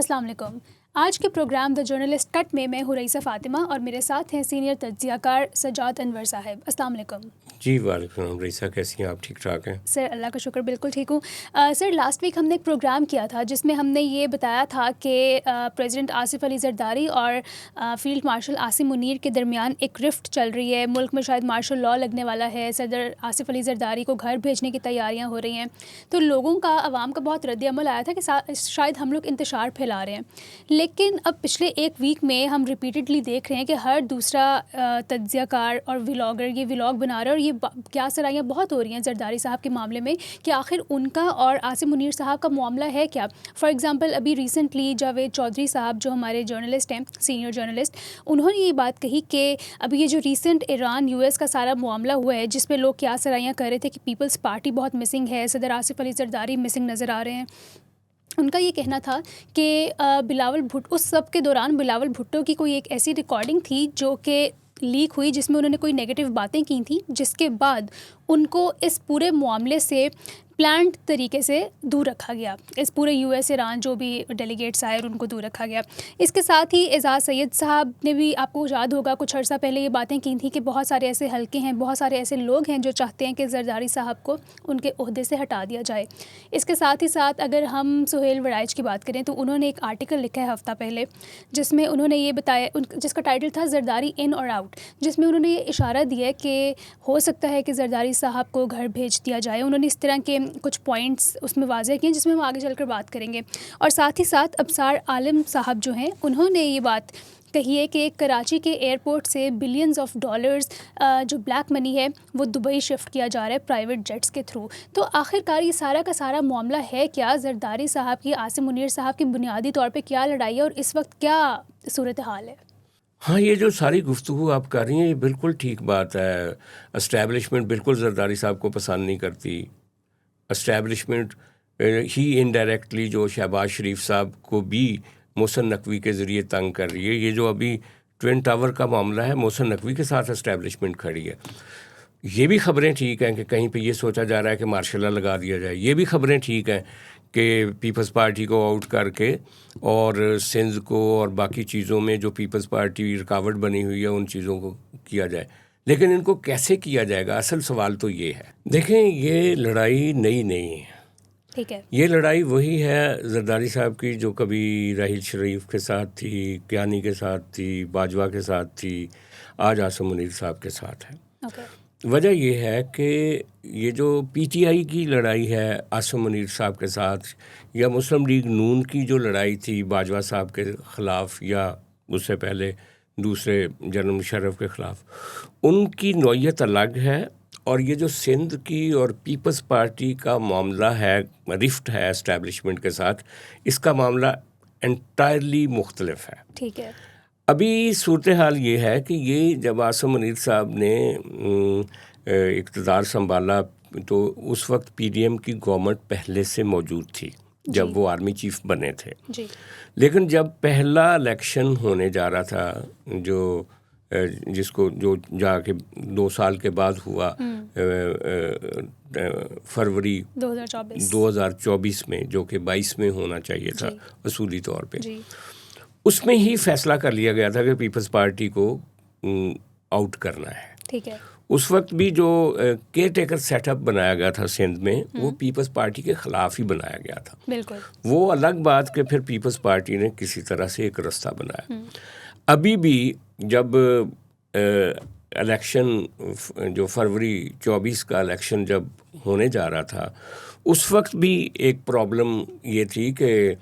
अस्सलाम वालेकुम। आज के प्रोग्राम द जर्नलिस्ट कट में मैं हूँ रईसा फ़ातिमा और मेरे साथ हैं सीनियर तज्ज़ियाकार सजाद अनवर साहब। अस्सलाम वालेकुम। जी वालेकुम। रईसा कैसी हैं आप? ठीक ठाक हैं? सर अल्लाह का शुक्र बिल्कुल ठीक हूँ। सर लास्ट वीक हमने एक प्रोग्राम किया था जिसमें हमने ये बताया था कि प्रेसिडेंट आसिफ अली ज़रदारी और फील्ड मार्शल आसिम मुनीर के दरमियान एक रिफ्ट चल रही है। मुल्क में शायद मार्शल लॉ लगने वाला है। सदर आसिफ अली ज़रदारी को घर भेजने की तैयारियाँ हो रही हैं। तो लोगों का, आवाम का बहुत रद्द-ए-अमल आया था कि शायद हम लोग इंतशार फैला रहे हैं। लेकिन अब पिछले एक वीक में हम रिपीटेडली देख रहे हैं कि हर दूसरा तज्ज़ियाकार और व्लॉगर ये व्लॉग बना रहे हैं और ये क्या सराहियाँ बहुत हो रही हैं ज़रदारी साहब के मामले में कि आखिर उनका और आसिम मुनीर साहब का मामला है क्या। फॉर एग्ज़ाम्पल अभी रिसेंटली जावेद चौधरी साहब जो हमारे जर्नलिस्ट हैं, सीनियर जर्नलिस्ट, उन्होंने ये बात कही कि अभी ये जो रिसेंट ईरान US का सारा मामला हुआ है जिसमें लोग क्या सराहियाँ कर रहे थे कि पीपल्स पार्टी बहुत मिसिंग है, सदर आसिफ अली ज़रदारी मिसिंग नज़र आ रहे हैं। उनका ये कहना था कि बिलावल भुट्टो, उस सब के दौरान बिलावल भुट्टो की कोई एक ऐसी रिकॉर्डिंग थी जो कि लीक हुई जिसमें उन्होंने कोई नेगेटिव बातें की थी, जिसके बाद उनको इस पूरे मामले से प्लान्ड तरीके से दूर रखा गया। इस पूरे US ईरान जो भी डेलीगेट्स आए उनको दूर रखा गया। इसके साथ ही एजाज़ सैयद साहब ने भी, आपको याद होगा, कुछ अर्सा पहले ये बातें की थी कि बहुत सारे ऐसे हलके हैं, बहुत सारे ऐसे लोग हैं जो चाहते हैं कि ज़रदारी साहब को उनके ओहदे से हटा दिया जाए। इसके साथ ही साथ अगर हम सुहेल वड़ाइच की बात करें तो उन्होंने एक आर्टिकल लिखा है हफ़्ता पहले जिसमें उन्होंने ये बताया, जिसका टाइटल था ज़रदारी इन और आउट, जिसमें उन्होंने ये इशारा दिया कि हो सकता है कि ज़रदारी साहब को घर भेज दिया जाए। उन्होंने इस तरह के कुछ पॉइंट्स उसमें वाज़ेह किए जिसमें हम आगे चलकर बात करेंगे। और साथ ही साथ अबसार आलम साहब जो हैं उन्होंने ये बात कही है कि कराची के एयरपोर्ट से बिलियंस ऑफ डॉलर्स जो ब्लैक मनी है वो दुबई शिफ्ट किया जा रहा है प्राइवेट जेट्स के थ्रू। तो आखिरकार ये सारा का सारा मामला है क्या? ज़रदारी साहब की, आसिम मुनीर साहब की बुनियादी तौर पे क्या लड़ाई है और इस वक्त क्या सूरत हाल है? हाँ, ये जो सारी गुफ्तगू आप कर रही हैं ये बिल्कुल ठीक बात है। एस्टैब्लिशमेंट बिल्कुल ज़रदारी साहब को पसंद नहीं करती। एस्टैब्लिशमेंट ही इनडायरेक्टली जो शहबाज शरीफ साहब को भी मोहसिन नकवी के ज़रिए तंग कर रही है। ये जो अभी ट्विन टावर का मामला है, मोहसिन नकवी के साथ एस्टैब्लिशमेंट खड़ी है। ये भी ख़बरें ठीक हैं कि कहीं पे ये सोचा जा रहा है कि मार्शल लॉ लगा दिया जाए। ये भी ख़बरें ठीक हैं कि पीपल्स पार्टी को आउट करके और सिंध को और बाकी चीज़ों में जो पीपल्स पार्टी रुकावट बनी हुई है उन चीज़ों को किया जाए। लेकिन इनको कैसे किया जाएगा, असल सवाल तो ये है। देखें, ये लड़ाई नई नहीं है। ठीक है, ये लड़ाई वही है ज़रदारी साहब की जो कभी राहिल शरीफ के साथ थी, कियानी के साथ थी, बाजवा के साथ थी, आज आसिम मुनीर साहब के साथ है। वजह यह है कि ये जो PTI की लड़ाई है आसिम मुनीर साहब के साथ, या मुस्लिम लीग नून की जो लड़ाई थी बाजवा साहब के ख़िलाफ़ या उससे पहले दूसरे जनरल मुशर्रफ के ख़िलाफ़, उनकी नौइयत अलग है। और ये जो सिंध की और पीपल्स पार्टी का मामला है, रिफ्ट है एस्टैब्लिशमेंट के साथ, इसका मामला एंटायरली मुख्तलिफ है। ठीक है। अभी सूरत हाल ये है कि ये जब आसिम मुनीर साहब ने इक़्तिदार संभाला तो उस वक्त PDM की गवर्नमेंट पहले से मौजूद थी जब वो आर्मी चीफ बने थे जी। लेकिन जब पहला इलेक्शन होने जा रहा था, जो जिसको जो जाके 2 साल के बाद हुआ, फरवरी 2024 में, जो कि 22 में होना चाहिए था असूली तौर पे, उसमें ही फैसला कर लिया गया था कि पीपल्स पार्टी को आउट करना है। ठीक है। उस वक्त भी जो केयर टेकर सेटअप बनाया गया था सिंध में, वो पीपल्स पार्टी के ख़िलाफ़ ही बनाया गया था। बिल्कुल। वो अलग बात कि फिर पीपल्स पार्टी ने किसी तरह से एक रास्ता बनाया। अभी भी जब इलेक्शन जो फरवरी 24 का इलेक्शन जब होने जा रहा था, उस वक्त भी एक प्रॉब्लम ये थी कि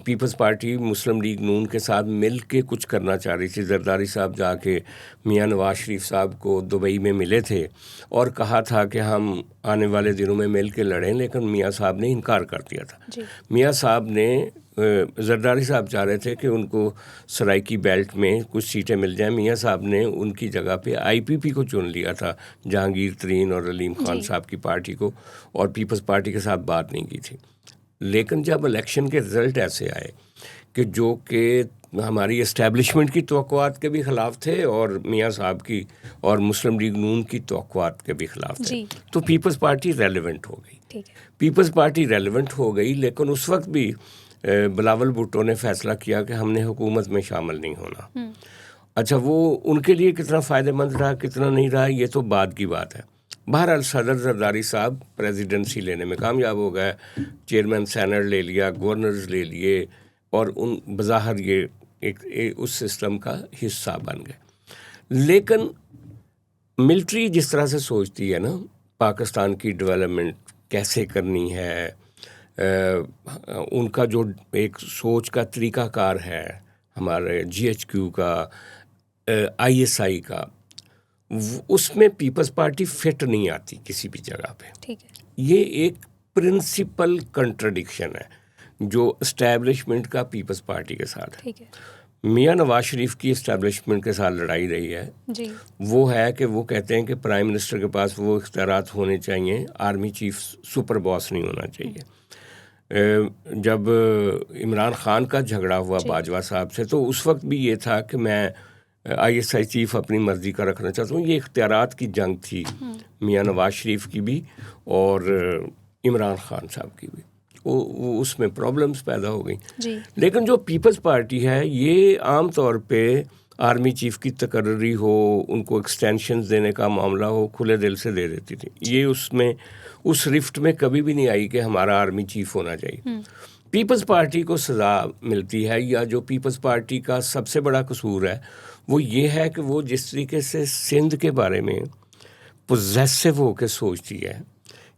पीपल्स पार्टी मुस्लिम लीग नून के साथ मिल के कुछ करना चाह रही थी। ज़रदारी साहब जाके मियां नवाज शरीफ साहब को दुबई में मिले थे और कहा था कि हम आने वाले दिनों में मिल के लड़ें, लेकिन मियां साहब ने इनकार कर दिया था। मियां साहब ने, ज़रदारी साहब चाह रहे थे कि उनको सराइकी बेल्ट में कुछ सीटें मिल जाएं। मियां साहब ने उनकी जगह पे IPP को चुन लिया था, जहांगीर तरीन और अलीम खान साहब की पार्टी को, और पीपल्स पार्टी के साथ बात नहीं की थी। लेकिन जब इलेक्शन के रिज़ल्ट ऐसे आए कि जो कि हमारी एस्टैब्लिशमेंट की तवक्कुआत के भी ख़िलाफ़ थे और मियां साहब की और मुस्लिम लीग नून की तवक्कुआत के भी ख़िलाफ़ थे, तो पीपल्स पार्टी रेलेवेंट हो गई। पीपल्स पार्टी रेलेवेंट हो गई, लेकिन उस वक्त भी बिलावल भुट्टो ने फैसला किया कि हमने हुकूमत में शामिल नहीं होना। अच्छा, वो उनके लिए कितना फ़ायदेमंद रहा कितना नहीं रहा ये तो बाद की बात है। बहरहाल सदर जरदारी साहब प्रेसिडेंसी लेने में कामयाब हो गए, चेयरमैन सेनेट ले लिया, गवर्नर्स ले लिए और उन बज़ाहिर ये एक उस सिस्टम का हिस्सा बन गए। लेकिन मिलिट्री जिस तरह से सोचती है ना पाकिस्तान की डेवलपमेंट कैसे करनी है, उनका जो एक सोच का तरीक़ाकार है हमारे GHQ का, ISI का, उसमें पीपल्स पार्टी फिट नहीं आती किसी भी जगह पे। ठीक है, ये एक प्रिंसिपल कंट्रडिक्शन है जो इस्टेब्लिशमेंट का पीपल्स पार्टी के साथ है। ठीक है, मियाँ नवाज शरीफ की इस्टेब्लिशमेंट के साथ लड़ाई रही है जी। वो है कि वो कहते हैं कि प्राइम मिनिस्टर के पास वो इख्तियारात होने चाहिए, आर्मी चीफ सुपर बॉस नहीं होना चाहिए। जब इमरान खान का झगड़ा हुआ बाजवा साहब से तो उस वक्त भी ये था कि मैं ISI चीफ अपनी मर्ज़ी का रखना चाहता हूँ। ये इख्तियारात की जंग थी मियाँ नवाज शरीफ की भी और इमरान खान साहब की भी। वो उसमें प्रॉब्लम्स पैदा हो गई। लेकिन जो पीपल्स पार्टी है ये आम तौर पे आर्मी चीफ की तकर्री हो, उनको एक्सटेंशन देने का मामला हो, खुले दिल से दे देती थी। ये उसमें उस रिफ्ट में कभी भी नहीं आई कि हमारा आर्मी चीफ होना चाहिए। पीपल्स पार्टी को सज़ा मिलती है, या जो पीपल्स पार्टी का सबसे बड़ा कसूर है वो ये है कि वो जिस तरीके से सिंध के बारे में पोजेसिव होकर सोचती है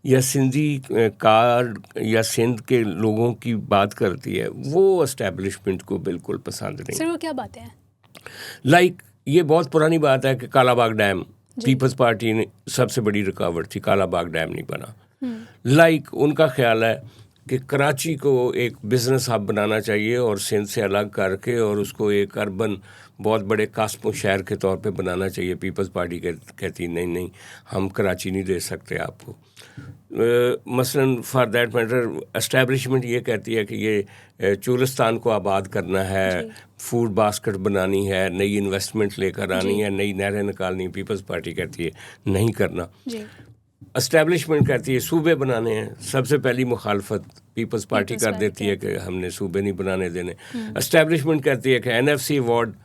या सिंधी कार्ड या सिंध के लोगों की बात करती है, वो एस्टेब्लिशमेंट को बिल्कुल पसंद नहीं। सर वो क्या बातें हैं? लाइक ये बहुत पुरानी बात है कि कालाबाग डैम पीपल्स पार्टी ने सबसे बड़ी रुकावट थी, कालाबाग डैम नहीं बना। लाइक उनका ख्याल है कि कराची को एक बिज़नेस हब बनाना चाहिए और सिंध से अलग करके और उसको एक अर्बन बहुत बड़े कास्मो शहर के तौर पे बनाना चाहिए। पीपल्स पार्टी कहती नहीं हम कराची नहीं दे सकते आपको। मसलन फॉर दैट मैटर एस्टेब्लिशमेंट ये कहती है कि ये चूलिस्तान को आबाद करना है, फूड बास्केट बनानी है, नई इन्वेस्टमेंट लेकर आनी है, नई नहरें निकालनी। पीपल्स पार्टी कहती है नहीं करना। एस्टेब्लिशमेंट कहती है सूबे बनाने हैं। सबसे पहली मुखालफत पीपल्स पार्टी कर देती है कि हमने सूबे नहीं बनाने देने। एस्टेब्लिशमेंट कहती है कि NFC अवार्ड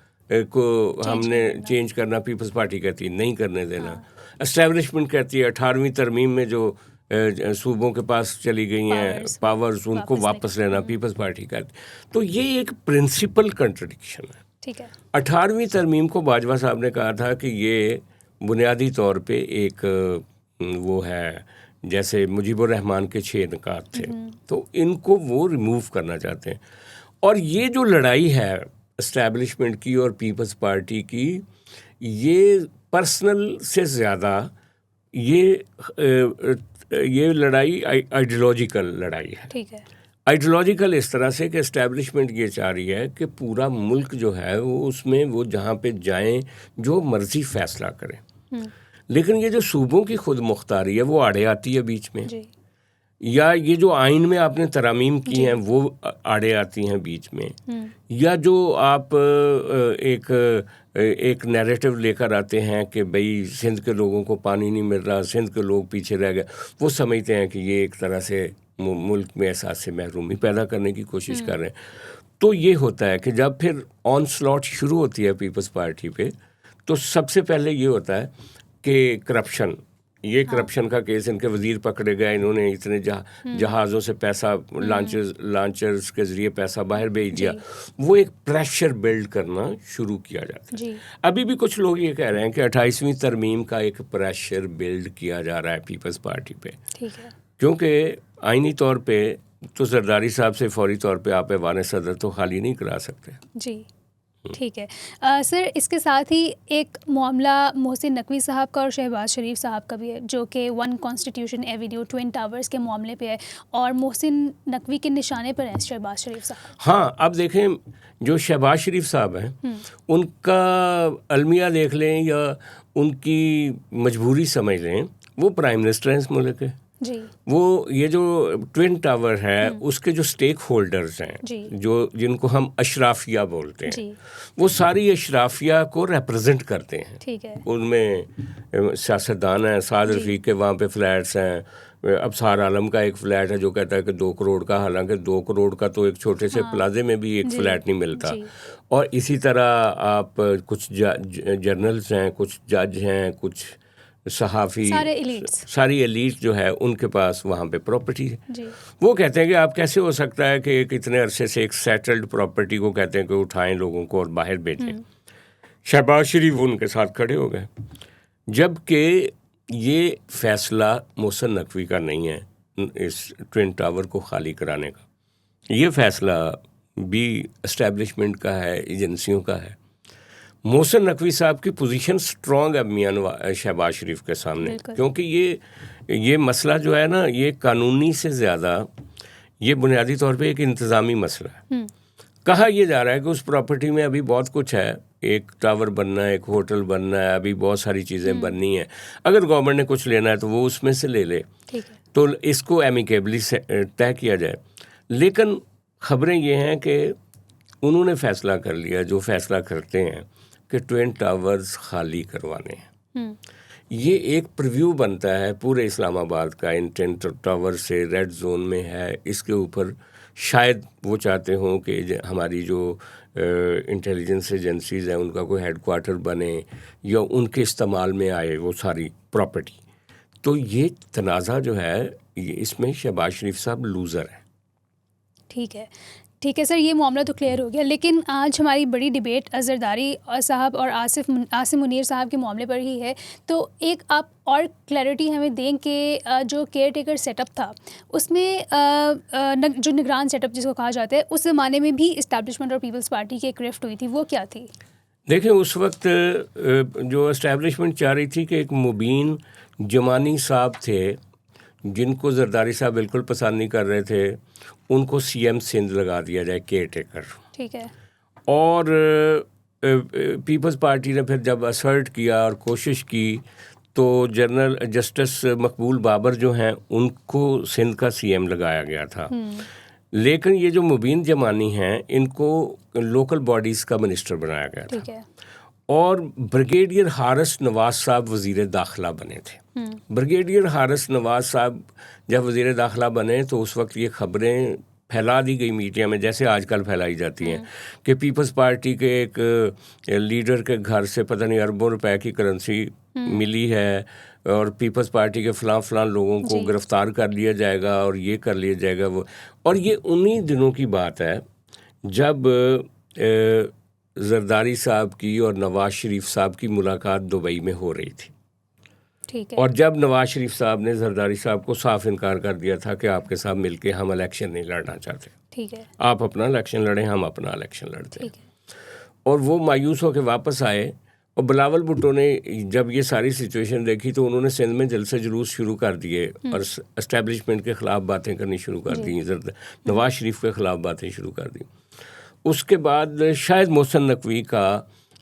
को हमने चेंज करना, पीपल्स पार्टी कहती है नहीं करने देना। एस्टेब्लिशमेंट कहती है 18वीं तरमीम में जो सूबों के पास चली गई हैं पावर्स उनको वापस लेना, पीपल्स पार्टी कहती। तो ये एक प्रिंसिपल कंट्रडिक्शन है। ठीक है, 18वीं तरमीम को बाजवा साहब ने कहा था कि ये बुनियादी तौर पे एक वो है जैसे मुजीबुर रहमान के 6 निकात थे, तो इनको वो रिमूव करना चाहते हैं। और ये जो लड़ाई है एस्टैब्लिशमेंट की और पीपल्स पार्टी की, ये पर्सनल से ज़्यादा ये लड़ाई आइडियोलॉजिकल लड़ाई है। ठीक है, आइडियोलॉजिकल इस तरह से कि एस्टैब्लिशमेंट ये चाह रही है कि पूरा मुल्क जो है वो उसमें वो जहाँ पे जाएं जो मर्जी फैसला करें। लेकिन ये जो सूबों की खुद मुख्तारी है वो आड़े आती है बीच में, या ये जो आइन में आपने तरामीम की हैं वो आड़े आती हैं बीच में, या जो आप एक नैरेटिव लेकर आते हैं कि भाई सिंध के लोगों को पानी नहीं मिल रहा, सिंध के लोग पीछे रह गए। वो समझते हैं कि ये एक तरह से मुल्क में एहसास से महरूमी पैदा करने की कोशिश कर रहे हैं। तो ये होता है कि जब फिर ऑन स्लॉट शुरू होती है पीपल्स पार्टी पे, तो सबसे पहले ये होता है कि करप्शन, ये करप्शन का केस, इनके वजीर पकड़े गए, इन्होंने इतने जहाज़ों से पैसा लॉन्चर्स के ज़रिए पैसा बाहर भेज दिया। वो एक प्रेशर बिल्ड करना शुरू किया जाता है। अभी भी कुछ लोग ये कह रहे हैं कि 28वीं तरमीम का एक प्रेशर बिल्ड किया जा रहा है पीपल्स पार्टी पे। ठीक है, क्योंकि आइनी तौर पे तो जरदारी साहब से फौरी तौर पे आप ऐवान सदर तो खाली नहीं करा सकते। जी ठीक है। सर इसके साथ ही एक मामला मोहसिन नकवी साहब का और शहबाज शरीफ साहब का भी है, जो कि 1 कॉन्स्टिट्यूशन एवेन्यू ट्विन टावर्स के मामले पे है, और मोहसिन नकवी के निशाने पर हैं शहबाज शरीफ साहब। हाँ, अब देखें जो शहबाज शरीफ साहब हैं उनका अलमिया देख लें या उनकी मजबूरी समझ लें, वो प्राइम मिनिस्टर हैं इस मुल्क के। जी, वो ये जो ट्विन टावर है उसके जो स्टेक होल्डर्स हैं, जो जिनको हम अशराफिया बोलते हैं, वो सारी अशराफिया को रिप्रेजेंट करते हैं। ठीक है, उनमें सियासतदान हैं, साद रफीक के वहाँ पे फ्लैट्स हैं, अबसार आलम का एक फ्लैट है जो कहता है कि 2 करोड़ का, हालांकि 2 करोड़ का तो एक छोटे से प्लाजे में भी एक फ्लैट नहीं मिलता। और इसी तरह आप कुछ जर्नल्स हैं, कुछ जज हैं, कुछ सहाफ़ी, सारी एलीट जो है उनके पास वहाँ पे प्रॉपर्टी है। वो कहते हैं कि आप कैसे हो सकता है कि इतने अरसे से एक सेटल्ड प्रॉपर्टी को कहते हैं कि उठाएं लोगों को और बाहर भेजें। शहबाज शरीफ उनके साथ खड़े हो गए, जबकि ये फैसला मोहसिन नकवी का नहीं है इस ट्विन टावर को खाली कराने का। ये फैसला भी एस्टेब्लिशमेंट का है, एजेंसियों का है। मोहसिन नकवी साहब की पोजीशन स्ट्रॉन्ग है मियां शहबाज शरीफ के सामने, क्योंकि ये मसला जो है ना, ये कानूनी से ज़्यादा ये बुनियादी तौर पे एक इंतज़ामी मसला है। कहा यह जा रहा है कि उस प्रॉपर्टी में अभी बहुत कुछ है, एक टावर बनना है, एक होटल बनना है, अभी बहुत सारी चीज़ें बननी हैं। अगर गवर्नमेंट ने कुछ लेना है तो वो उसमें से ले ले, तो इसको एमिकेबली से तय किया जाए। लेकिन ख़बरें ये हैं कि उन्होंने फ़ैसला कर लिया, जो फ़ैसला करते हैं कि ट्विन टावर्स खाली करवाने हैं। ये एक प्रीव्यू बनता है पूरे इस्लामाबाद का। इन ट्विन टावर से रेड जोन में है, इसके ऊपर शायद वो चाहते हों कि हमारी जो इंटेलिजेंस एजेंसीज़ हैं उनका कोई हेडक्वार्टर बने या उनके इस्तेमाल में आए वो सारी प्रॉपर्टी। तो ये तनाज़ा जो है, ये इसमें शहबाज शरीफ साहब लूज़र हैं। ठीक है सर, ये मामला तो क्लियर हो गया। लेकिन आज हमारी बड़ी डिबेट जरदारी साहब और आसिम मुनीर साहब के मामले पर ही है। तो एक आप और क्लैरिटी हमें दें कि जो केयर टेकर सेटअप था उसमें जो निगरान सेटअप जिसको कहा जाता है, उस ज़माने में भी इस्टेब्लिशमेंट और पीपल्स पार्टी की एक रिफ्ट हुई थी, वो क्या थी? देखिए, उस वक्त जो इस्टेब्लिशमेंट चाह रही थी कि एक मुबीन जमानी साहब थे जिनको जरदारी साहब बिल्कुल पसंद नहीं कर रहे थे, उनको सीएम सिंध लगा दिया जाए, केयर टेकर। ठीक है। और पीपल्स पार्टी ने फिर जब असर्ट किया और कोशिश की तो जनरल जस्टिस मकबूल बाबर जो हैं उनको सिंध का सीएम लगाया गया था। लेकिन ये जो मुबीन जमानी हैं इनको लोकल बॉडीज़ का मिनिस्टर बनाया गया था। ठीक है। और ब्रिगेडियर हारिस नवाज साहब वज़ीर दाखिला बने थे। ब्रिगेडियर हारिस नवाज साहब जब वज़ीर दाखिला बने तो उस वक्त ये खबरें फैला दी गई मीडिया में, जैसे आजकल फैलाई जाती हैं कि पीपल्स पार्टी के एक लीडर के घर से पता नहीं अरबों रुपए की करेंसी मिली है और पीपल्स पार्टी के फ़लाँ लोगों को गिरफ़्तार कर लिया जाएगा और ये कर लिया जाएगा वो। और ये उन्हीं दिनों की बात है जब जरदारी साहब की और नवाज़ शरीफ साहब की मुलाकात दुबई में हो रही थी। ठीक है। और जब नवाज़ शरीफ साहब ने जरदारी साहब को साफ इनकार कर दिया था कि आपके साथ मिलके हम इलेक्शन नहीं लड़ना चाहते। ठीक है। आप अपना इलेक्शन लड़ें, हम अपना इलेक्शन लड़ते हैं। और वो मायूस होकर वापस आए। और बिलावल भुट्टो ने जब ये सारी सिचुएशन देखी तो उन्होंने सिंध में जलसे जुलूस शुरू कर दिए और एस्टेब्लिशमेंट के ख़िलाफ़ बातें करनी शुरू कर दी, नवाज़ शरीफ के ख़िलाफ़ बातें शुरू कर दी। उसके बाद शायद मोहसिन नकवी का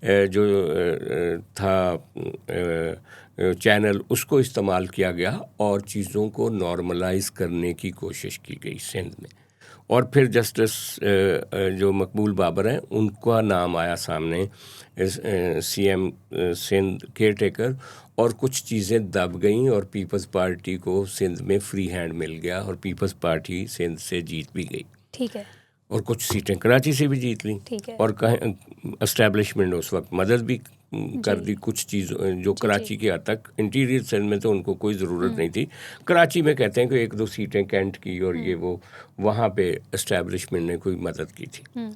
जो था चैनल, उसको इस्तेमाल किया गया और चीज़ों को नॉर्मलाइज करने की कोशिश की गई सिंध में। और फिर जस्टिस जो मकबूल बाबर हैं उनका नाम आया सामने सीएम सिंध केयर टेकर, और कुछ चीज़ें दब गईं और पीपल्स पार्टी को सिंध में फ्री हैंड मिल गया और पीपल्स पार्टी सिंध से जीत भी गई। ठीक है। और कुछ सीटें कराची से भी जीत ली। और कहीं एस्टेब्लिशमेंट ने उस वक्त मदद भी कर दी कुछ चीज़ों जो कराची के हद तक। इंटीरियर सिंध में तो उनको कोई ज़रूरत नहीं थी। कराची में कहते हैं कि 1-2 सीटें कैंट की और ये वो, वहाँ पे एस्टेब्लिशमेंट ने कोई मदद की थी।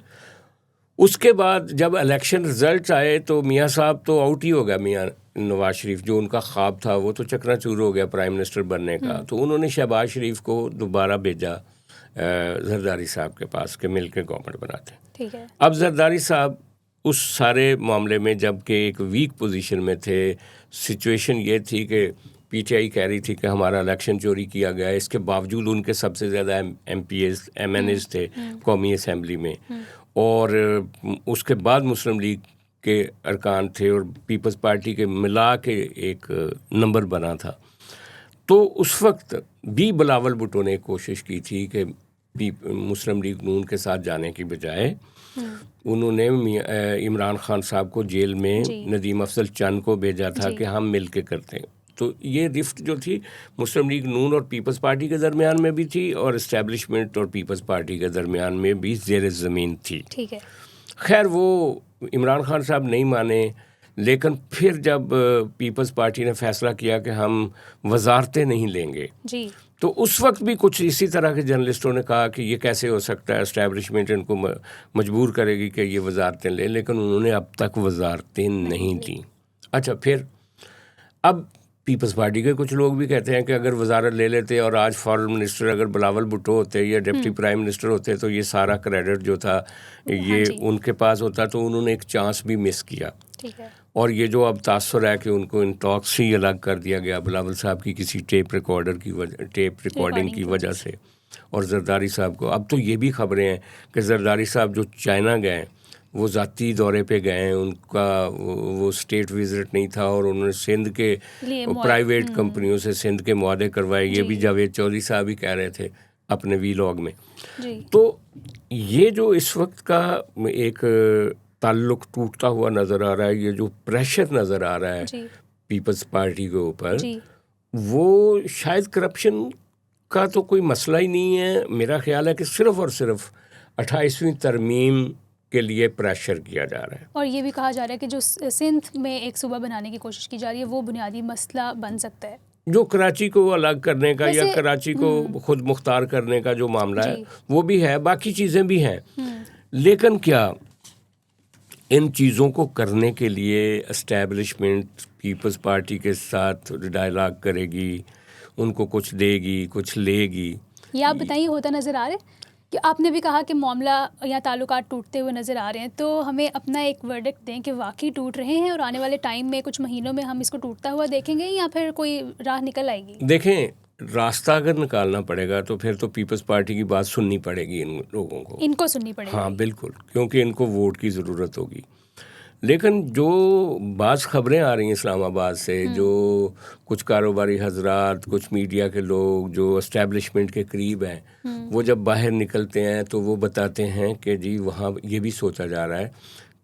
उसके बाद जब इलेक्शन रिजल्ट आए तो मियाँ साहब तो आउट ही हो गया। मियाँ नवाज शरीफ जो उनका ख्वाब था वो तो चकनाचूर हो गया प्राइम मिनिस्टर बनने का। तो उन्होंने शहबाज शरीफ को दोबारा भेजा जरदारी साहब के पास के मिल के गवर्नमेंट बनाते। ठीक है। अब जरदारी साहब उस सारे मामले में जबकि एक वीक पोजीशन में थे, सिचुएशन ये थी कि पीटीआई कह रही थी कि हमारा इलेक्शन चोरी किया गया है, इसके बावजूद उनके सबसे ज़्यादा एमपीएस एमएनएस थे कौमी असम्बली में, और उसके बाद मुस्लिम लीग के अरकान थे और पीपल्स पार्टी के मिला के एक नंबर बना था। तो उस वक्त भी बिलावल भुट्टो ने कोशिश की थी कि मुस्लिम लीग नून के साथ जाने की बजाय उन्होंने इमरान खान साहब को जेल में नदीम अफजल चंद को भेजा था कि हम मिल के करते हैं। तो ये रिफ्ट जो थी मुस्लिम लीग नून और पीपल्स पार्टी के दरमियान में भी थी और इस्टेब्लिशमेंट और पीपल्स पार्टी के दरमियान में भी ज़ेर ज़मीन थी। ठीक है। खैर वो इमरान खान साहब नहीं माने, लेकिन फिर जब पीपल्स पार्टी ने फैसला किया कि हम वजारतें नहीं लेंगे जी, तो उस वक्त भी कुछ इसी तरह के जर्नलिस्टों ने कहा कि ये कैसे हो सकता है, एस्टैब्लिशमेंट इनको मजबूर करेगी कि ये वजारतें लें, लेकिन उन्होंने अब तक वजारतें नहीं दी। अच्छा, फिर अब पीपल्स पार्टी के कुछ लोग भी कहते हैं कि अगर वजारत ले लेते और आज फॉरेन मिनिस्टर अगर बिलावल भुट्टो होते या डिप्टी प्राइम मिनिस्टर होते तो ये सारा क्रेडिट जो था ये उनके पास होता, तो उन्होंने एक चांस भी मिस किया। ठीक है। और ये जो अब तासुर है कि उनको इन टॉक्स से ही अलग कर दिया गया बिलावल साहब की किसी टेप रिकॉर्डिंग की वजह से, और जरदारी साहब को, अब तो ये भी खबरें हैं कि जरदारी साहब जो चाइना गए वो ज़ाती दौरे पे गए, उनका वो स्टेट विजिट नहीं था और उन्होंने सिंध के प्राइवेट कंपनियों से सिंध के मुआहदे करवाए। ये भी जावेद चौधरी साहब ही कह रहे थे अपने वीलॉग में। तो ये जो इस वक्त का एक ताल्लुक टूटता हुआ नज़र आ रहा है, ये जो प्रेशर नज़र आ रहा है पीपल्स पार्टी के ऊपर, वो शायद करप्शन का तो कोई मसला ही नहीं है। मेरा ख्याल है कि सिर्फ़ और सिर्फ 28वीं तरमीम के लिए प्रेशर किया जा रहा है। और ये भी कहा जा रहा है कि जो सिंध में एक सूबा बनाने की कोशिश की जा रही है वो बुनियादी मसला बन सकता है। जो कराची को अलग करने का या कराची को खुद मुख्तार करने का जो मामला है वो भी है, बाकी चीज़ें भी हैं। लेकिन क्या इन चीज़ों को करने के लिए एस्टैब्लिशमेंट पीपल्स पार्टी के साथ डायलॉग करेगी, उनको कुछ देगी, कुछ लेगी? ये आप बताइए, होता नज़र आ रहा है कि आपने भी कहा कि मामला या ताल्लुकात टूटते हुए नज़र आ रहे हैं, तो हमें अपना एक वर्डिक्ट दें कि वाकई टूट रहे हैं और आने वाले टाइम में कुछ महीनों में हम इसको टूटता हुआ देखेंगे या फिर कोई राह निकल आएगी? देखें, रास्ता अगर निकालना पड़ेगा तो फिर तो पीपल्स पार्टी की बात सुननी पड़ेगी, इन लोगों को इनको सुननी पड़ेगी। हाँ बिल्कुल, क्योंकि इनको वोट की ज़रूरत होगी। लेकिन जो बाज़ ख़बरें आ रही हैं इस्लामाबाद से, जो कुछ कारोबारी हजरात, कुछ मीडिया के लोग जो एस्टैब्लिशमेंट के करीब हैं, वो जब बाहर निकलते हैं तो वो बताते हैं कि जी वहाँ ये भी सोचा जा रहा है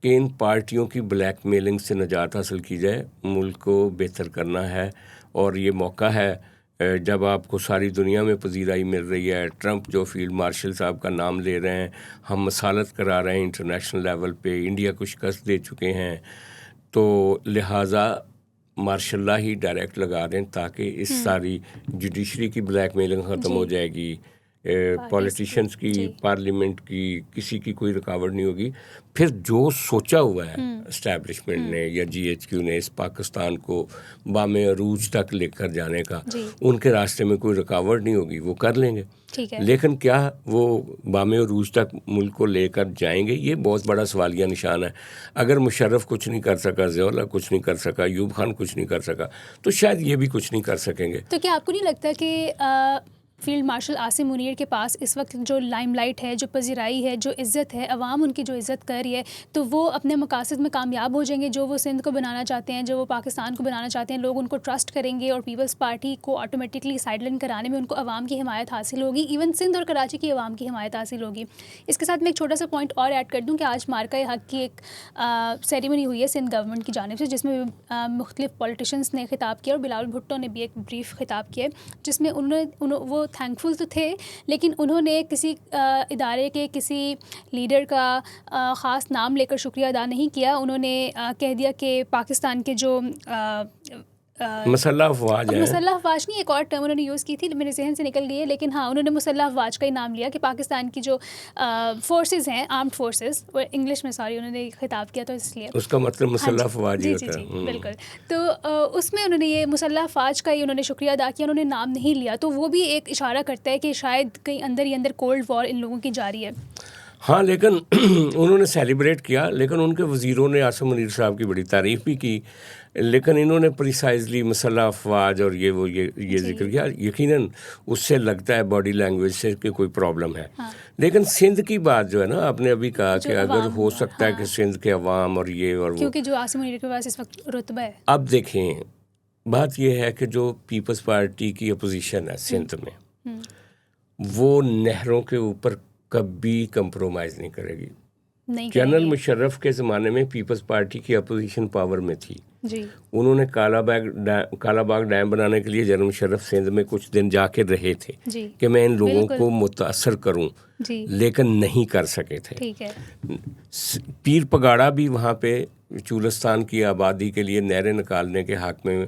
कि इन पार्टियों की ब्लैकमेलिंग से निजात हासिल की जाए, मुल्क को बेहतर करना है। और ये मौका है जब आपको सारी दुनिया में पजीराई मिल रही है, ट्रंप जो फील्ड मार्शल साहब का नाम ले रहे हैं, हम मसालत करा रहे हैं इंटरनेशनल लेवल पे, इंडिया को शिकस्त दे चुके हैं, तो लिहाजा मार्शल लॉ ही डायरेक्ट लगा दें ताकि इस सारी जुडिशरी की ब्लैकमेलिंग ख़त्म हो जाएगी, पॉलिटिशियंस की, पार्लियामेंट की, किसी की कोई रुकावट नहीं होगी। फिर जो सोचा हुआ है एस्टैब्लिशमेंट ने या GHQ ने इस पाकिस्तान को बामे अरूज तक लेकर जाने का, उनके रास्ते में कोई रुकावट नहीं होगी, वो कर लेंगे। लेकिन क्या वो बामे अरूज तक मुल्क को लेकर जाएंगे, ये बहुत बड़ा सवालिया निशान है। अगर मुशर्रफ कुछ नहीं कर सका, ज़ियाउल्ला कुछ नहीं कर सका, अयूब खान कुछ नहीं कर सका, तो शायद ये भी कुछ नहीं कर सकेंगे। तो क्या आपको नहीं लगता कि फील्ड मार्शल आसिम मुनीर के पास इस वक्त जो लाइमलाइट है, जो पजीराई है, जो इज़्ज़त है, अवाम उनकी जो इज़्ज़त कर रही है, तो वो अपने मकासद में कामयाब हो जाएंगे? जो वो सिंध को बनाना चाहते हैं, जो वो पाकिस्तान को बनाना चाहते हैं, लोग उनको ट्रस्ट करेंगे और पीपल्स पार्टी को ऑटोमेटिकली साइडलाइन कराने में उनको अवाम की हिमायत हासिल होगी, इवन सिंध और कराची की अवाम की हिमायत हासिल होगी। इसके साथ मैं एक छोटा सा पॉइंट और ऐड कर दूँ कि आज मार्का हक की एक सेरेमनी हुई है सिंध गवर्नमेंट की जानिब से, जिसमें मुख्तलिफ पॉलिटिशियंस ने खिताब किया और बिलावल भुट्टो ने भी एक ब्रीफ खिताब किया, जिसमें उन्होंने वो थैंकफुल तो थे, लेकिन उन्होंने किसी इदारे के किसी लीडर का ख़ास नाम लेकर शुक्रिया अदा नहीं किया। उन्होंने कह दिया कि पाकिस्तान के जो मुसल्लह अफवाज है, मुसल्लह अफवाज नहीं, एक और टर्म उन्होंने यूज़ की थी, मेरे जहन से निकल गई है, लेकिन हाँ उन्होंने मुसल्लह अफवाज का ही नाम लिया कि पाकिस्तान की जो फोर्सेस हैं, आर्म्ड फोर्सेस, वो इंग्लिश में सॉरी उन्होंने खिताब किया, तो इसलिए उसका मतलब मुसल्लह अफवाज ही होता है। बिल्कुल। तो उसमें उन्होंने ये मुसल्लह अफवाज का ही उन्होंने शुक्रिया अदा किया, उन्होंने नाम नहीं लिया, तो वो भी एक इशारा करता है कि शायद कहीं अंदर ही अंदर कोल्ड वॉर इन लोगों की जारी है। हाँ, लेकिन उन्होंने सेलिब्रेट किया, लेकिन उनके वज़ीरों ने आसिम मुनीर साहब की बड़ी तारीफ़ भी की, लेकिन इन्होंने प्रिसाइजली मुसल्लह अफवाज और ये जिक्र किया। यकीनन उससे लगता है बॉडी लैंग्वेज से कि कोई प्रॉब्लम है। हाँ। लेकिन सिंध की बात जो है ना, आपने अभी कहा कि अगर हो सकता है कि सिंध के अवाम और ये और वो, क्योंकि जो आसिम मुनीर के पास इस वक्त रुतबा है। अब देखें, बात ये है कि जो पीपल्स पार्टी की अपोजिशन है सिंध में, वो नहरों के ऊपर कभी कंप्रोमाइज़ नहीं करेगी। जनरल मुशर्रफ के ज़माने में पीपल्स पार्टी की अपोजिशन पावर में थी, जी। उन्होंने कालाबाग डैम बनाने के लिए जनरल मुशर्रफ सिंध में कुछ दिन जाके रहे थे जी। कि मैं इन लोगों बिल्कुल। को मुतासर करूं, जी। लेकिन नहीं कर सके थे। ठीक है। पीर पगाड़ा भी वहाँ पे चूलिस्तान की आबादी के लिए नहरें निकालने के हक में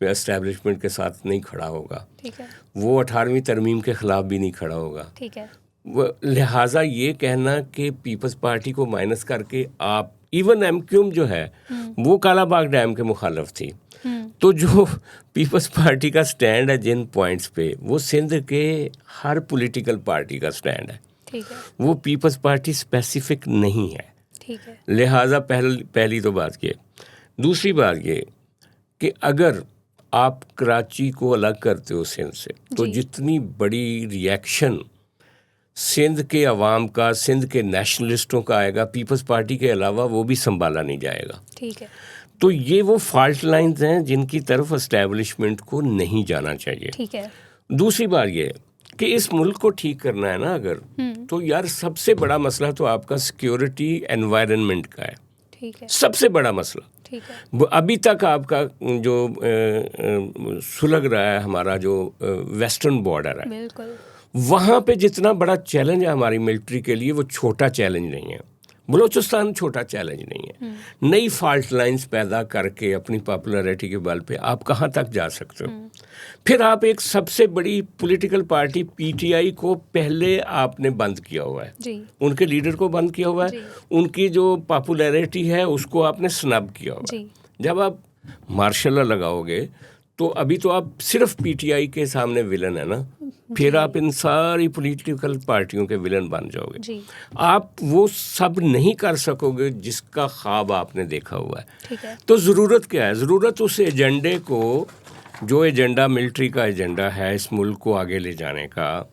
एस्टेब्लिशमेंट के साथ नहीं खड़ा होगा। ठीक है। वो 18वीं तरमीम के ख़िलाफ़ भी नहीं खड़ा होगा। ठीक है। लिहाजा ये कहना कि पीपल्स पार्टी को माइनस करके आप, इवन एमक्यूएम जो है वो कालाबाग डैम के मुखालिफ थी, तो जो पीपल्स पार्टी का स्टैंड है जिन पॉइंट्स पे, वो सिंध के हर पॉलिटिकल पार्टी का स्टैंड है। ठीक है। वो पीपल्स पार्टी स्पेसिफिक नहीं है। ठीक है। लिहाजा पहली तो बात ये। दूसरी बात ये कि अगर आप कराची को अलग करते हो सिंध से, तो जितनी बड़ी रिएक्शन सिंध के अवाम का, सिंध के नेशनलिस्टों का आएगा, पीपल्स पार्टी के अलावा वो भी संभाला नहीं जाएगा। ठीक है। तो ये वो फॉल्ट लाइंस हैं जिनकी तरफ एस्टेब्लिशमेंट को नहीं जाना चाहिए। ठीक है। दूसरी बात ये कि इस मुल्क को ठीक करना है ना अगर, तो यार सबसे बड़ा मसला तो आपका सिक्योरिटी एनवायरनमेंट का है। ठीक है। सबसे बड़ा मसला। ठीक है। अभी तक आपका जो सुलग रहा है हमारा जो वेस्टर्न बॉर्डर है, बिल्कुल, वहाँ पे जितना बड़ा चैलेंज है हमारी मिलिट्री के लिए, वो छोटा चैलेंज नहीं है। बलूचिस्तान छोटा चैलेंज नहीं है। नई फॉल्ट लाइंस पैदा करके अपनी पॉपुलैरिटी के बल पे आप कहाँ तक जा सकते हो? फिर आप एक सबसे बड़ी पॉलिटिकल पार्टी पीटीआई को पहले आपने बंद किया हुआ है जी। उनके लीडर को बंद किया हुआ है, उनकी जो पॉपुलैरिटी है उसको आपने स्नब किया हुआ है। जब आप मार्शल लॉ लगाओगे तो अभी तो आप सिर्फ पीटीआई के सामने विलन है ना, फिर आप इन सारी पॉलिटिकल पार्टियों के विलन बन जाओगे जी। आप वो सब नहीं कर सकोगे जिसका ख्वाब आपने देखा हुआ है। ठीक है। तो ज़रूरत क्या है? ज़रूरत उस एजेंडे को, जो एजेंडा मिलिट्री का एजेंडा है इस मुल्क को आगे ले जाने का,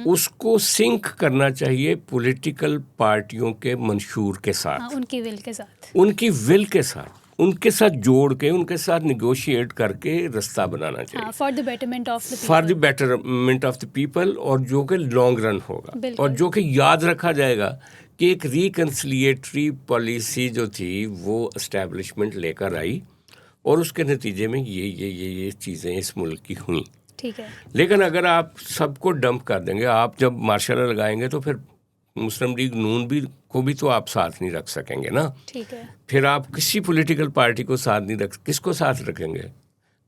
उसको सिंक करना चाहिए पॉलिटिकल पार्टियों के मंशूर के साथ। हाँ, उनकी विल के साथ, उनकी विल के साथ, उनके साथ जोड़ के, उनके साथ निगोशिएट करके रास्ता बनाना चाहिए for the betterment of the people, for the betterment of the people, और जो कि लॉन्ग रन होगा और जो कि याद रखा जाएगा कि एक रिकन्सिलिएटरी पॉलिसी जो थी वो एस्टेब्लिशमेंट लेकर आई और उसके नतीजे में ये चीज़ें इस मुल्क की हुई। ठीक है। लेकिन अगर आप सबको डंप कर देंगे, आप जब मार्शल लॉ लगाएंगे तो फिर मुस्लिम लीग नून भी को भी तो आप साथ नहीं रख सकेंगे ना। ठीक है। फिर आप किसी पॉलिटिकल पार्टी को साथ नहीं रख, किसको साथ रखेंगे?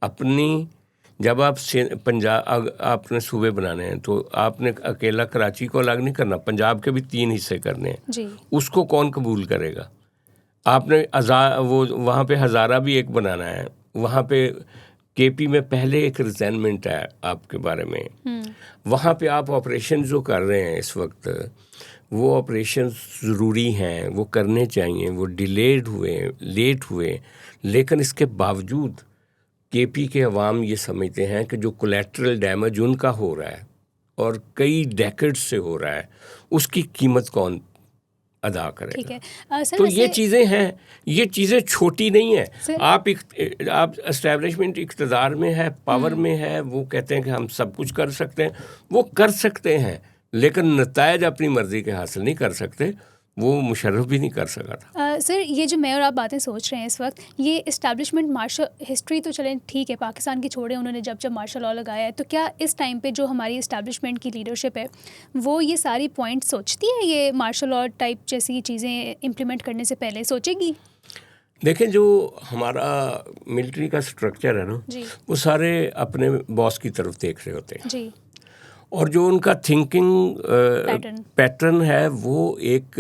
अपनी, जब आप पंजाब, आपने सूबे बनाने हैं तो आपने अकेला कराची को अलग नहीं करना, पंजाब के भी 3 हिस्से करने हैं जी। उसको कौन कबूल करेगा? आपने वो वहाँ पे हज़ारा भी एक बनाना है, वहाँ पे केपी में पहले एक रिजाइनमेंट है आपके बारे में, वहाँ पे आप ऑपरेशन जो कर रहे हैं इस वक्त, वो ऑपरेशन ज़रूरी हैं, वो करने चाहिए, वो डिलेड हुए, लेट हुए, लेकिन इसके बावजूद केपी के अवाम ये समझते हैं कि जो कोलेट्रल डैमेज उनका हो रहा है और कई डेकेड्स से हो रहा है, उसकी कीमत कौन अदा करेगा? ठीक है। सर, तो ये चीज़ें हैं, ये चीज़ें छोटी नहीं है। आप एस्टेब्लिशमेंट इक़्तिदार में है, पावर में है, वो कहते हैं कि हम सब कुछ कर सकते हैं, वो कर सकते हैं, लेकिन नतायज अपनी मर्ज़ी के हासिल नहीं कर सकते। वो मुशर्रफ भी नहीं कर सका था। सर, ये जो मैं और आप बातें सोच रहे हैं इस वक्त, ये इस्टेब्लिशमेंट मार्शल हिस्ट्री तो चलें ठीक है, पाकिस्तान की छोड़े, उन्होंने जब मार्शल लॉ लगाया है, तो क्या इस टाइम पे जो हमारी इस्टेब्लिशमेंट की लीडरशिप है वो ये सारी पॉइंट सोचती है, ये मार्शल लॉ टाइप जैसी चीज़ें इम्प्लीमेंट करने से पहले सोचेगी? देखें, जो हमारा मिलिट्री का स्ट्रक्चर है ना, वो सारे अपने बॉस की तरफ देख रहे होते हैं जी। और जो उनका थिंकिंग पैटर्न है वो एक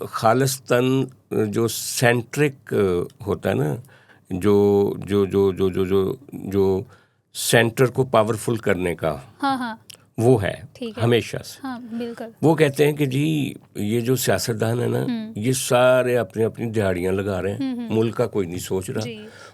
खालिस्तान जो सेंट्रिक होता है ना, जो सेंटर को पावरफुल करने का, हाँ, वो है हमेशा से। हाँ, बिल्कुल। वो कहते हैं कि जी ये जो सियासतदान है ना, ये सारे अपनी अपनी दिहाड़ियाँ लगा रहे हैं, मुल्क का कोई नहीं सोच रहा,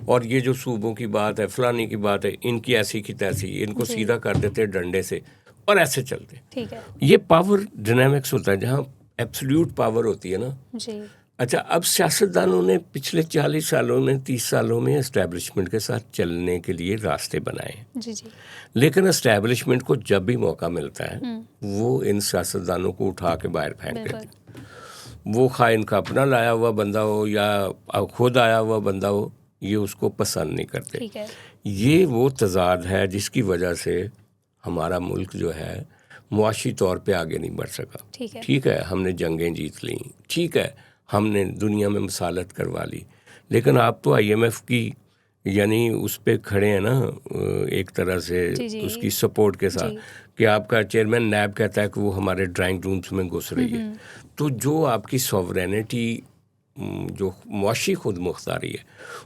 और ये जो सूबों की बात है, फलानी की बात है, इनकी ऐसी की तैसी, इनको सीधा कर देते हैं डंडे से और ऐसे चलते। ठीक है। ये पावर डायनामिक्स होता है जहाँ एब्सोल्यूट पावर होती है ना जी। अच्छा, अब सियासतदानों ने पिछले 40 सालों में, 30 सालों में एस्टेब्लिशमेंट के साथ चलने के लिए रास्ते बनाए। जी। लेकिन एस्टेब्लिशमेंट को जब भी मौका मिलता है वो इन सियासतदानों को उठा के बाहर फेंक देते हैं। वो खा इनका अपना लाया हुआ बंदा हो या खुद आया हुआ बंदा हो, ये उसको पसंद नहीं करते। ठीक है। ये वो तज़ाद है जिसकी वजह से हमारा मुल्क जो है मुआशी तौर पे आगे नहीं बढ़ सका। ठीक है, हमने जंगें जीत ली, ठीक है, हमने दुनिया में मसालत करवा ली, लेकिन आप तो IMF की यानी उस पे खड़े हैं ना एक तरह से उसकी सपोर्ट के साथ कि आपका चेयरमैन नैब कहता है कि वो हमारे ड्राइंग रूम्स में घुस रही है। तो जो आपकी सॉवरेनिटी जो मुआशी खुद मुख्तारी है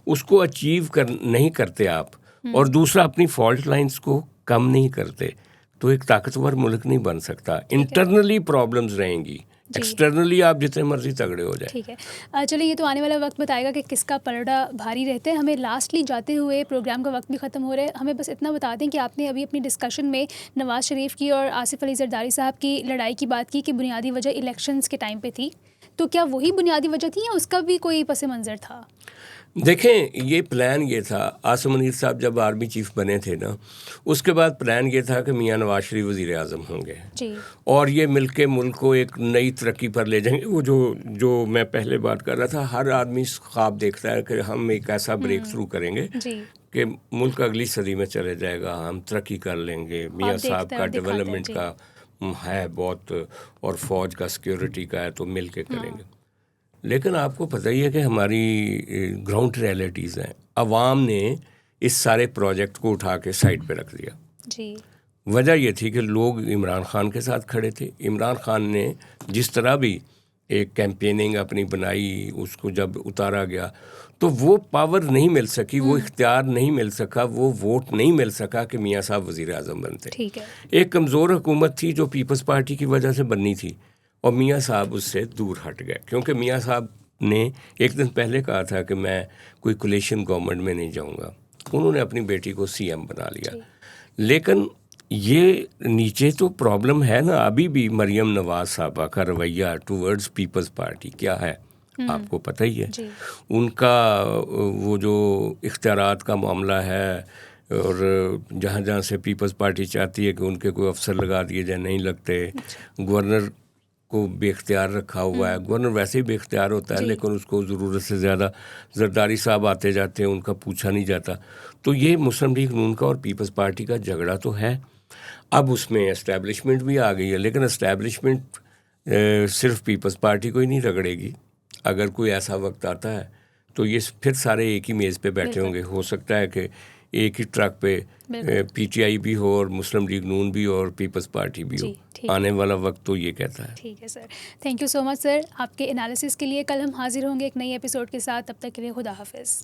उसको अचीव नहीं करते आप, और दूसरा अपनी फॉल्ट लाइंस को कम नहीं करते, तो एक ताकतवर मुल्क नहीं बन सकता। इंटरनली प्रॉब्लम्स रहेंगी, एक्सटर्नली आप जितने मर्जी तगड़े हो जाए। ठीक है, चलिए ये तो आने वाला वक्त बताएगा कि किसका पलड़ा भारी रहते हैं। हमें लास्टली जाते हुए प्रोग्राम का वक्त भी ख़त्म हो रहा है, हमें बस इतना बता दें कि आपने अभी अपनी डिस्कशन में नवाज़ शरीफ की और आसिफ अली ज़रदारी साहब की लड़ाई की बात की कि बुनियादी वजह इलेक्शंस के टाइम पे थी, तो क्या वही बुनियादी वजह थी या उसका भी कोई पस मंज़र था? देखें, ये प्लान ये था, आसिम मुनीर साहब जब आर्मी चीफ बने थे ना, उसके बाद प्लान ये था कि मियाँ नवाज शरीफ वज़ीर आज़म होंगे और ये मिलके मुल्क को एक नई तरक्की पर ले जाएंगे। वो जो मैं पहले बात कर रहा था, हर आदमी ख्वाब देखता है कि हम एक ऐसा ब्रेक थ्रू करेंगे कि मुल्क अगली सदी में चले जाएगा, हम तरक्की कर लेंगे। मियाँ साहब का डेवलपमेंट का है बहुत, और फ़ौज का सिक्योरिटी का है, तो मिल के करेंगे। लेकिन आपको पता ही है कि हमारी ग्राउंड रियलिटीज़ हैं। अवाम ने इस सारे प्रोजेक्ट को उठा के साइड पे रख दिया। वजह ये थी कि लोग इमरान खान के साथ खड़े थे। इमरान खान ने जिस तरह भी एक कैंपेनिंग अपनी बनाई, उसको जब उतारा गया तो वो पावर नहीं मिल सकी, वो इख्तियार नहीं मिल सका, वो वोट नहीं मिल सका कि मियाँ साहब वज़ीर आज़म बनते। एक कमज़ोर हुकूमत थी जो पीपल्स पार्टी की वजह से बननी थी, और मियाँ साहब उससे दूर हट गए, क्योंकि मियाँ साहब ने एक दिन पहले कहा था कि मैं कोई कोलिशन गवर्नमेंट में नहीं जाऊँगा। उन्होंने अपनी बेटी को CM बना लिया। लेकिन ये नीचे तो प्रॉब्लम है ना, अभी भी मरियम नवाज साहबा का रवैया टूवर्ड्स पीपल्स पार्टी क्या है आपको पता ही है। उनका वो जो इख्तियारात का मामला है, और जहाँ जहाँ से पीपल्स पार्टी चाहती है कि उनके कोई अफसर लगा दिए जाए, नहीं लगते। गवर्नर को बेख्तियार रखा हुआ है। गवर्नर वैसे ही बेख्तियार होता है, लेकिन उसको ज़रूरत से ज़्यादा जरदारी साहब आते जाते हैं, उनका पूछा नहीं जाता। तो ये मुस्लिम लीग नून का और पीपल्स पार्टी का झगड़ा तो है। अब उसमें एस्टैब्लिशमेंट भी आ गई है, लेकिन एस्टैब्लिशमेंट सिर्फ पीपल्स पार्टी को ही नहीं रगड़ेगी। अगर कोई ऐसा वक्त आता है तो ये फिर सारे एक ही मेज़ पे बैठे होंगे। हो सकता है कि एक ही ट्रक पे PTI भी हो और मुस्लिम लीग नून भी और पीपल्स पार्टी भी हो। आने वाला वक्त तो ये कहता है। ठीक है sir, thank you so much sir आपके एनालिसिस के लिए। कल हम हाजिर होंगे एक नई एपिसोड के साथ, तब तक के लिए खुदा हाफिज़।